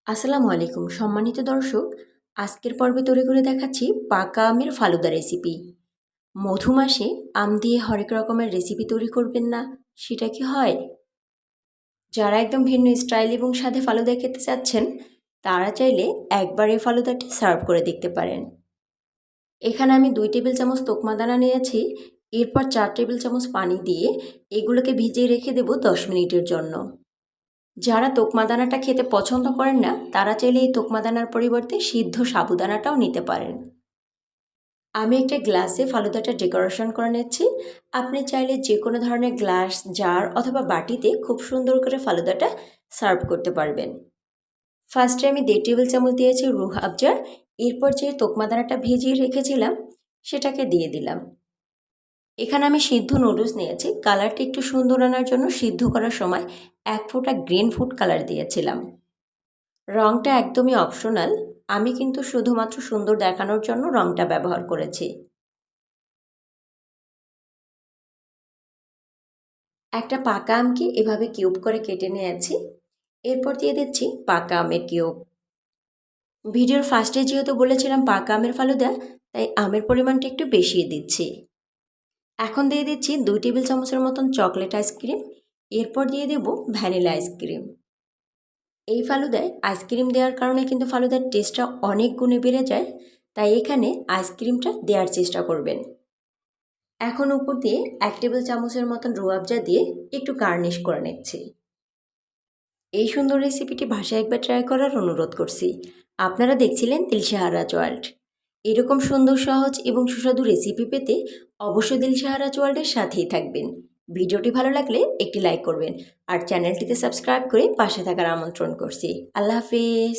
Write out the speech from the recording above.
আসসালামু আলাইকুম সম্মানিত দর্শক। আজকের পর্বে তৈরি করে দেখাচ্ছি পাকা আমের ফালুদা রেসিপি। মধু মাসে আম দিয়ে হরেক রকমের রেসিপি তৈরি করবেন না, সেটা কি হয়? যারা একদম ভিন্ন স্টাইল এবং স্বাদে ফালুদা খেতে চাচ্ছেন, তারা চাইলে একবার এই ফালুদাটি সার্ভ করে দেখতে পারেন। এখানে আমি 2 টেবিল চামচ তোকমা দানা নিয়েছি। এরপর 4 টেবিল চামচ পানি দিয়ে এগুলোকে ভিজিয়ে রেখে দেব 10 মিনিটের জন্য। যারা তোকমা দানাটা খেতে পছন্দ করেন না, তারা চাইলে এই তোকমা দানার পরিবর্তে সিদ্ধ সাবুদানাটাও নিতে পারেন। আমি একটা গ্লাসে ফালুদাটা ডেকোরেশন করে নিচ্ছি। আপনি চাইলে যে কোনো ধরনের গ্লাস, জার অথবা বাটিতে খুব সুন্দর করে ফালুদাটা সার্ভ করতে পারবেন। ফার্স্টে আমি 1.5 টেবিল চামচ দিয়েছি রুহ আফজা। এরপর যে তোকমা দানাটা ভিজিয়ে রেখেছিলাম সেটাকে দিয়ে দিলাম। এখানে আমি সিদ্ধ নুডলস নিয়েছি। কালারটা একটু সুন্দর আনার জন্য সিদ্ধ করার সময় 1 ফোঁটা গ্রিন ফুড কালার দিয়েছিলাম। রঙটা একদমই অপশনাল। আমি কিন্তু শুধুমাত্র সুন্দর দেখানোর জন্য রঙটা ব্যবহার করেছি। একটা পাকা আমকে এভাবে কিউব করে কেটে নিয়েছি। এরপর দিয়ে দিচ্ছি পাকা আমের কিউব। ভিডিওর ফার্স্টে যেহেতু বলেছিলাম পাকা আমের ফালুদা, তাই আমের পরিমাণটা একটু বেশি দিচ্ছি। এখন দিয়ে দিচ্ছি 2 টেবিল চামচের মতন চকলেট আইসক্রিম। এরপর দিয়ে দেব ভ্যানিলা আইসক্রিম। এই ফালুদায় আইসক্রিম দেওয়ার কারণে কিন্তু ফালুদার টেস্টটা অনেক গুণে বেড়ে যায়, তাই এখানে আইসক্রিমটা দেওয়ার চেষ্টা করবেন। এখন উপর দিয়ে 1 টেবিল চামচের মতন রুয়াবজা দিয়ে একটু গার্নিশ করে নিচ্ছি। এই সুন্দর রেসিপিটি বাসায় একবার ট্রাই করার অনুরোধ করছি। আপনারা দেখছিলেন দিলশাহা রাজ ওয়ার্ল্ড। এরকম সুন্দর, সহজ এবং সুস্বাদু রেসিপি পেতে অবশ্যই দিলশাহা রাজ ওয়ার্ল্ডের সাথেই থাকবেন। ভিডিওটি ভালো লাগলে একটি লাইক করবেন আর চ্যানেলটিতে সাবস্ক্রাইব করে পাশে থাকার আমন্ত্রণ করছি। আল্লাহ হাফিজ।